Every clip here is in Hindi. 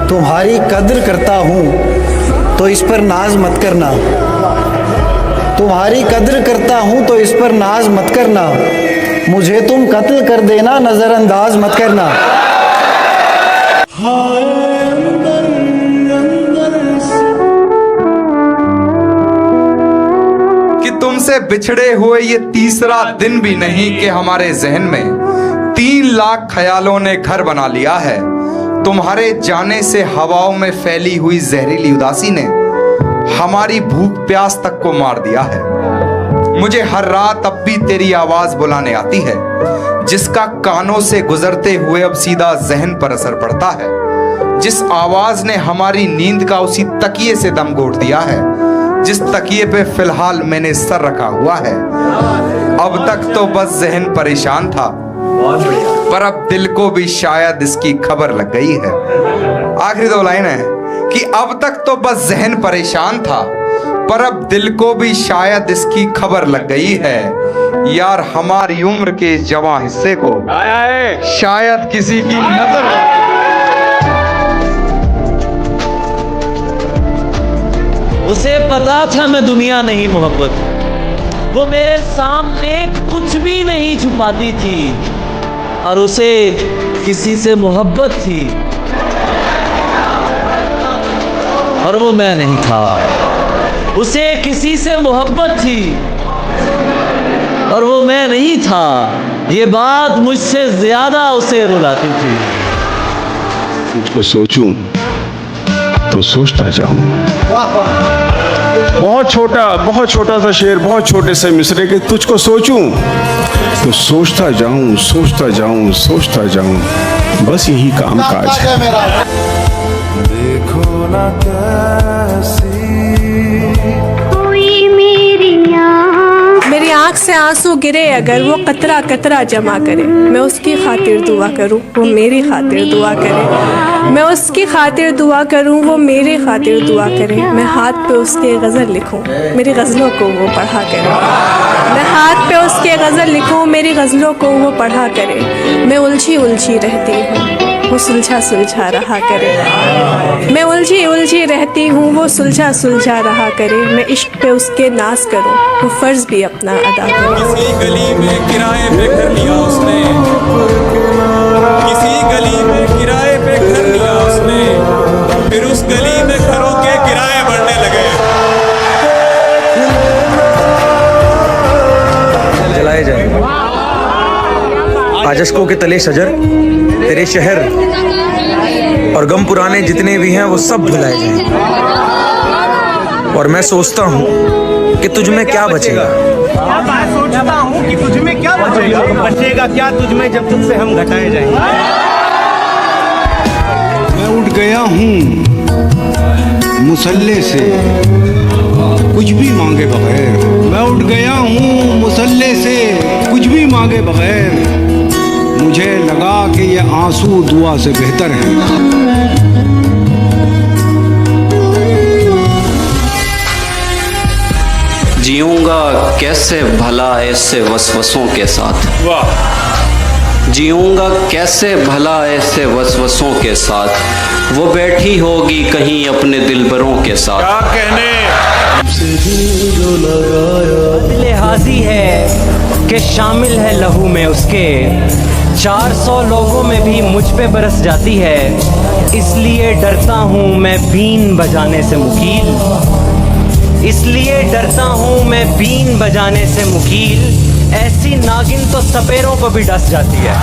तुम्हारी कद्र करता हूँ तो इस पर नाज मत करना। तुम्हारी कद्र करता हूँ तो इस पर नाज मत करना। मुझे तुम कत्ल कर देना, नजरअंदाज मत करना। कि तुमसे बिछड़े हुए ये तीसरा दिन भी नहीं कि हमारे जहन में 3 लाख ख्यालों ने घर बना लिया है। तुम्हारे जाने से हवाओं में फैली हुई जहरीली उदासी ने हमारी भूख प्यास तक को मार दिया है। मुझे हर रात अब भी तेरी आवाज बुलाने आती है, जिसका कानों से गुजरते हुए अब सीधा जहन पर असर पड़ता है। जिस आवाज ने हमारी नींद का उसी तकिए से दम घोट दिया है, जिस तकिए पे फिलहाल मैंने सर रखा हुआ है। अब तक तो बस जहन परेशान था, पर अब दिल को भी शायद इसकी खबर लग गई है। आखिरी 2 लाइन है कि अब तक तो बस जहन परेशान था, पर अब दिल को भी शायद इसकी खबर लग गई है। यार हमारी उम्र के जवां हिस्से को शायद किसी की नजर। उसे पता था मैं दुनिया नहीं मोहब्बत, वो मेरे सामने कुछ भी नहीं छुपाती थी, और उसे किसी से मोहब्बत थी और वो मैं नहीं था। उसे किसी से मोहब्बत थी और वो मैं नहीं था। ये बात मुझसे ज्यादा उसे रुलाती थी। तुझको सोचूं तो सोचता जाऊं। बहुत छोटा सा शेर, बहुत छोटे से मिसरे के तुझको सोचूं तो सोचता जाऊं, सोचता जाऊं, सोचता जाऊं। बस यही काम काज है। देखो ना कैसी कोई मेरी आँख से आंसू गिरे अगर वो कतरा कतरा जमा करे, मैं उसकी खातिर दुआ करूं वो मेरी खातिर दुआ करे। मैं उसकी खातिर दुआ करूं वो मेरी खातिर दुआ करे। मैं हाथ पे उसके गज़ल लिखूं मेरी गज़लों को वो पढ़ा करे। मैं हाथ पे उसके गज़ल लिखूं मेरी गज़लों को वो पढ़ा करे। मैं उलझी उलझी रहती हूँ वो सुलझा सुलझा रहा करे। मैं उलझी उलझी रहती हूँ वो सुलझा सुलझा रहा करे। मैं इश्क पे उसके नाज करूँ वो फ़र्ज़ भी अपना अदा करे। किसी गली में किराए पे घर लिया उसने, किसी गली में किराए पे घर लिया उसने, फिर उस गली में घरों के किराए बढ़ने लगे। जलाए जाएंगे आज अश्कों के तले शजर, तेरे शहर और गम पुराने जितने भी हैं वो सब भुलाए जाएंगे। और मैं सोचता हूँ कि तुझ में क्या बचेगा। मैं सोचता हूँ कि तुझ में क्या बचेगा। बचेगा क्या तुझ में जब तुझसे हम घटाए जाएंगे। मैं उठ गया हूँ मुसल्ले से कुछ भी मांगे बगैर। मैं उठ गया हूँ मुसल्ले से कुछ भी मांगे बगैर। मुझे लगा कि ये आंसू दुआ से बेहतर है। जीऊंगा कैसे भला ऐसे वसवसों के साथ। जीऊंगा कैसे भला ऐसे वसवसों के साथ। वो बैठी होगी कहीं अपने दिलबरों के साथ। क्या कहने दिल हाजी है कि शामिल है लहू में उसके। 400 लोगों में भी मुझ पे बरस जाती है, इसलिए डरता हूँ मैं बीन बजाने से मुकील। इसलिए डरता हूँ मैं बीन बजाने से मुकील। ऐसी नागिन तो सपेरों को भी डस जाती है।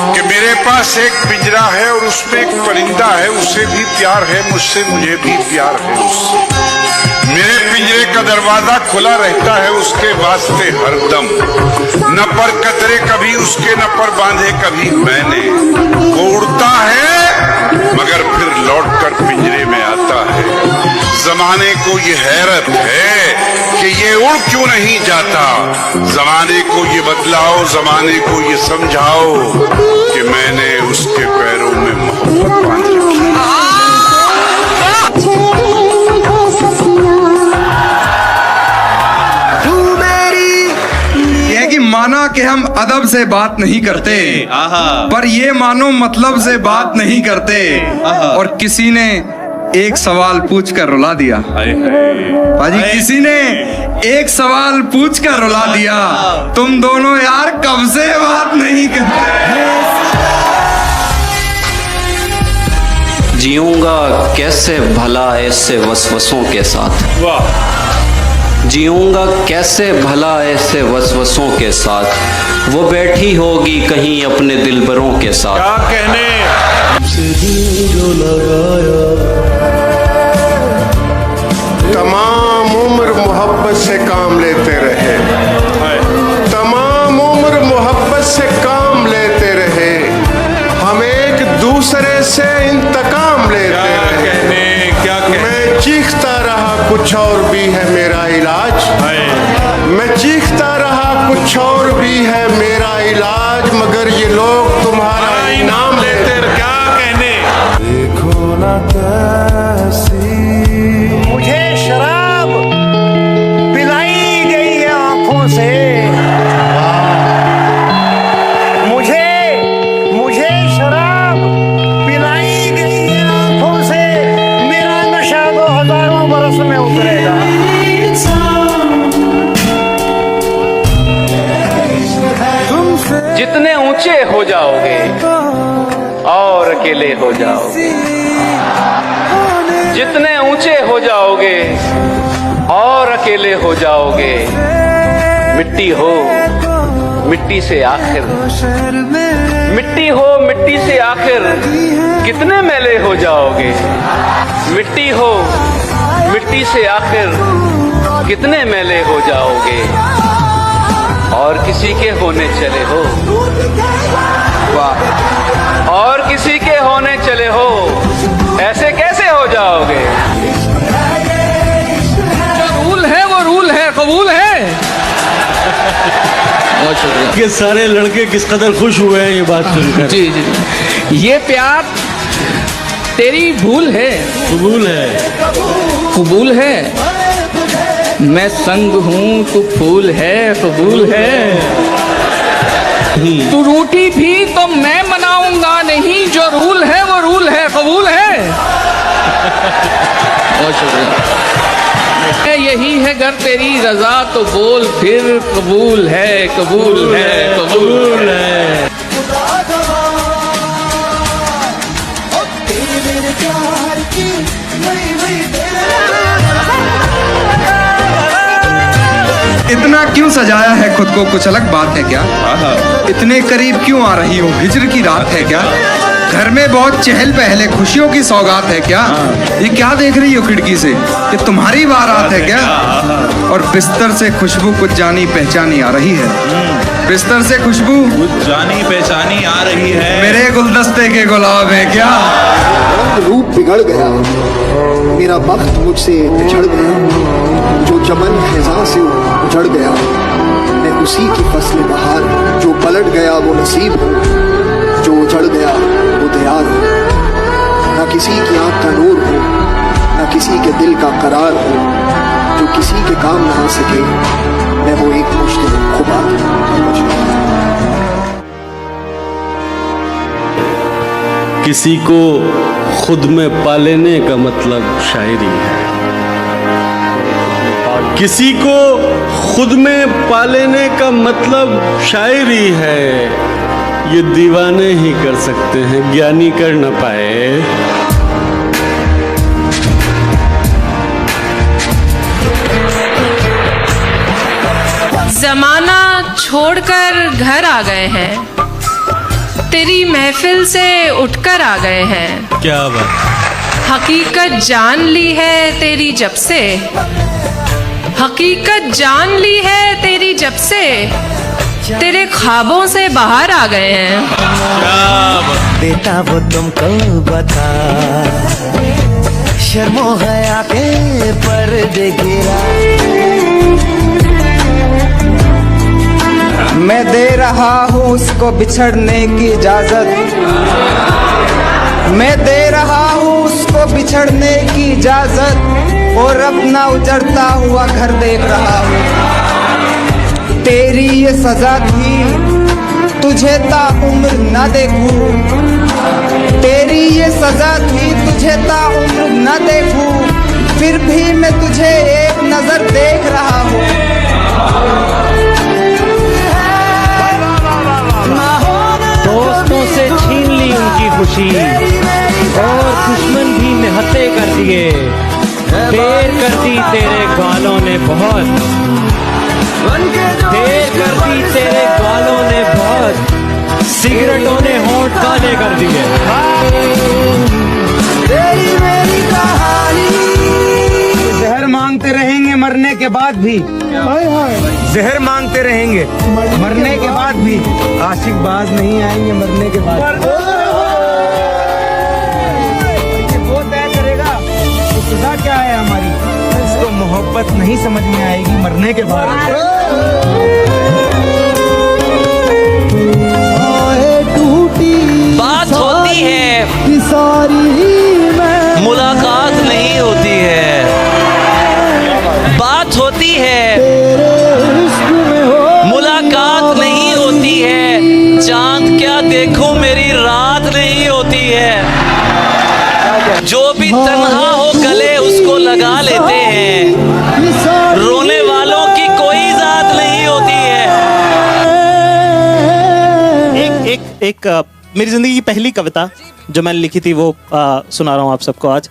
कि मेरे पास एक पिंजरा है और उसमें एक परिंदा है, उसे भी प्यार है मुझसे, मुझे भी प्यार है उससे। मेरे पिंजरे का दरवाजा खुला रहता है उसके वास्ते हरदम। न पर कतरे कभी उसके, न पर बांधे कभी मैंने। वो उड़ता है मगर फिर लौटकर पिंजरे में आता है। जमाने को ये हैरत है कि ये उड़ क्यों नहीं जाता। जमाने को ये बतलाओ, जमाने को ये समझाओ कि मैंने उसके पैरों में मोहब्बत बांध रखी है। तू मेरी माना कि हम अदब से बात नहीं करते, पर ये मानो मतलब से बात नहीं करते। और किसी ने एक सवाल पूछ कर रुला दिया। भाजी किसी ने एक सवाल पूछ कर रुला दिया, तुम दोनों यार कब से बात नहीं करते। जीऊंगा कैसे भला ऐसे वसवसों के साथ, जीऊंगा कैसे भला ऐसे वसवसों के साथ। वो बैठी होगी कहीं अपने दिलबरों के साथ। क्या कहने तमाम उम्र मोहब्बत से काम लेते रहे, तमाम उम्र मोहब्बत से काम लेते रहे, हम एक दूसरे से इंतकाम लेते रहे। क्या कहने मैं चीखता रहा कुछ और भी है मेरा इलाज, मैं चीखता रहा कुछ और भी है मेरा इलाज, मगर ये लोग तुम्हारा इनाम लेते रहे। क्या कहने देखो ना कैसी मुझे शराब पिलाई गई है आंखों से, मुझे शराब पिलाई गई है आंखों से, मेरा नशा 2000 बरस में उतरेगा। जितने ऊंचे हो जाओगे और अकेले हो जाओगे, जितने ऊंचे हो जाओगे और अकेले हो जाओगे। मिट्टी हो मिट्टी से आखिर, मिट्टी हो मिट्टी से आखिर कितने मैले हो जाओगे। मिट्टी हो मिट्टी से आखिर कितने मैले हो जाओगे। और किसी के होने चले हो, वाह, और किसी के होने चले हो, ऐसे कैसे हो जाओगे। जो रूल है वो रूल है, कबूल है। बहुत शुक्रिया। ये सारे लड़के किस कदर खुश हुए हैं ये बात सुनकर। जी जी, ये प्यार तेरी भूल है, कबूल है, कबूल है। मैं संग हूँ तू फूल है, कबूल है। तू रूठी भी तो मैं मनाऊंगा नहीं, जो रूल है वो रूल है, कबूल है। बहुत शुक्रिया। यही है गर तेरी रजा तो बोल फिर, कबूल है, कबूल है, कबूल है। इतना क्यों सजाया है खुद को, कुछ अलग बात है क्या। इतने करीब क्यों आ रही हो, हिजर की रात है क्या। घर में बहुत चहल पहल है, खुशियों की सौगात है क्या। ये क्या देख रही हो खिड़की से, ये तुम्हारी बारात है क्या। और बिस्तर से खुशबू कुछ जानी पहचानी आ रही है, बिस्तर से खुशबू कुछ जानी पहचानी आ रही है। मेरे गुलदस्ते के गुलाब है क्या। रूप बिगड़ गया, मेरा वक्त मुझसे बिछड़ गया, जो चमन खिजा से उजड़ गया। मैं उसी की फसल बहार, जो पलट गया वो नसीब हो, जो उजड़ गया वो दयार हो। ना किसी की आंख का नूर हो, ना किसी के दिल का करार हो, जो किसी के काम ना आ सके, मैं वो एक मुश्किल खुदा किसी को खुद में पा लेने का मतलब शायरी है, किसी को खुद में पा लेने का मतलब शायरी है। ये दीवाने ही कर सकते हैं, ज्ञानी कर न पाए। जमाना छोड़कर घर आ गए हैं, तेरी महफिल से उठकर आ गए हैं। क्या बात। हकीकत जान ली है तेरी जब से, हकीकत जान ली है तेरी जब से, तेरे ख्वाबों से बाहर आ गए हैं। बेटा वो तुमको बता, शर्मो हया के पर्दे गिरा। मैं दे रहा हूँ उसको बिछड़ने की इजाजत, मैं दे रहा हूँ उसको बिछड़ने की इजाजत, और अपना उजड़ता हुआ घर देख रहा हूँ। तेरी ये सजा थी तुझे ताउम्र न देखूं, तेरी ये सजा थी तुझे ताउम्र न देखूं, फिर भी मैं तुझे एक नजर देख रहा हूँ। दोस्तों से छीन ली उनकी खुशी और दुश्मन भी निहत्ते कर दिए। देर कर दी तेरे गालों ने बहुत, देर कर दी तेरे गालों ने बहुत, सिगरेटों ने होंठ काले कर दिए। जहर मांगते रहेंगे मरने के बाद भी, जहर मांगते रहेंगे मरने के बाद भी, आशिक बाज नहीं आएंगे मरने के बाद। ये वो तय करेगा तो सजा क्या है हमारी, इसको मोहब्बत नहीं समझ में आएगी मरने के बाद। बात होती है मुलाकात नहीं होती है, बात होती है मुलाकात नहीं होती है, चांद क्या देखूं मेरी रात नहीं होती है, जो भी तन्हा हो गले उसको लगा लेते हैं, रोने वालों की कोई जात नहीं होती है। एक मेरी ज़िंदगी की पहली कविता जो मैंने लिखी थी वो सुना रहा हूँ आप सबको आज।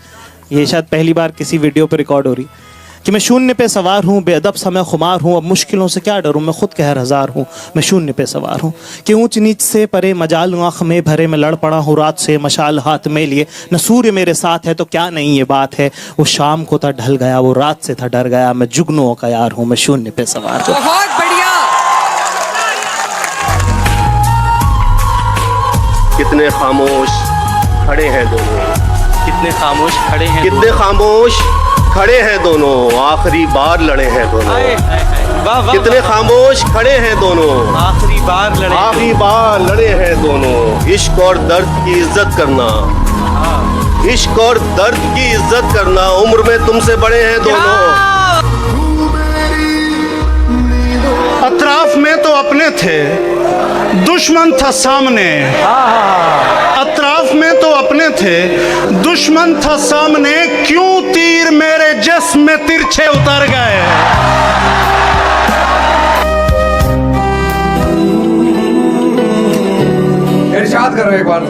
ये शायद पहली बार किसी वीडियो पे रिकॉर्ड हो रही कि मैं शून्य पे सवार हूँ, बेअदब समय खुमार हूँ, अब मुश्किलों से क्या डरूँ, मैं खुद कहर हजार हूँ, मैं शून्य पे सवार हूँ, कि ऊंच नीच से परे मजाल आँख में भरे मैं लड़ पड़ा हूँ रात से, मशाल हाथ में लिए न सूर्य मेरे साथ है तो क्या नहीं ये बात है, वो शाम को था ढल गया, वो रात से था डर गया, मैं जुगनुओं का यार हूँ, मैं शून्य पे सवार हूँ। बहुत बढ़िया। कितने खामोश खड़े हैं दोनों, कितने खामोश खड़े हैं, कितने खामोश खड़े हैं दोनों, आखिरी बार लड़े हैं दोनों, कितने खामोश खड़े हैं दोनों, आखिरी बार लड़े, आखिरी बार लड़े हैं दोनों। इश्क और दर्द की इज्जत करना, इश्क और दर्द की इज्जत करना, उम्र में तुमसे बड़े हैं दोनों। अतराफ में तो अपने थे, दुश्मन था सामने, अतराफ में तो अपने थे, दुश्मन था सामने, क्यों तीर मेरे जिस्म में तिरछे उतर गए। इरशाद करो एक बार।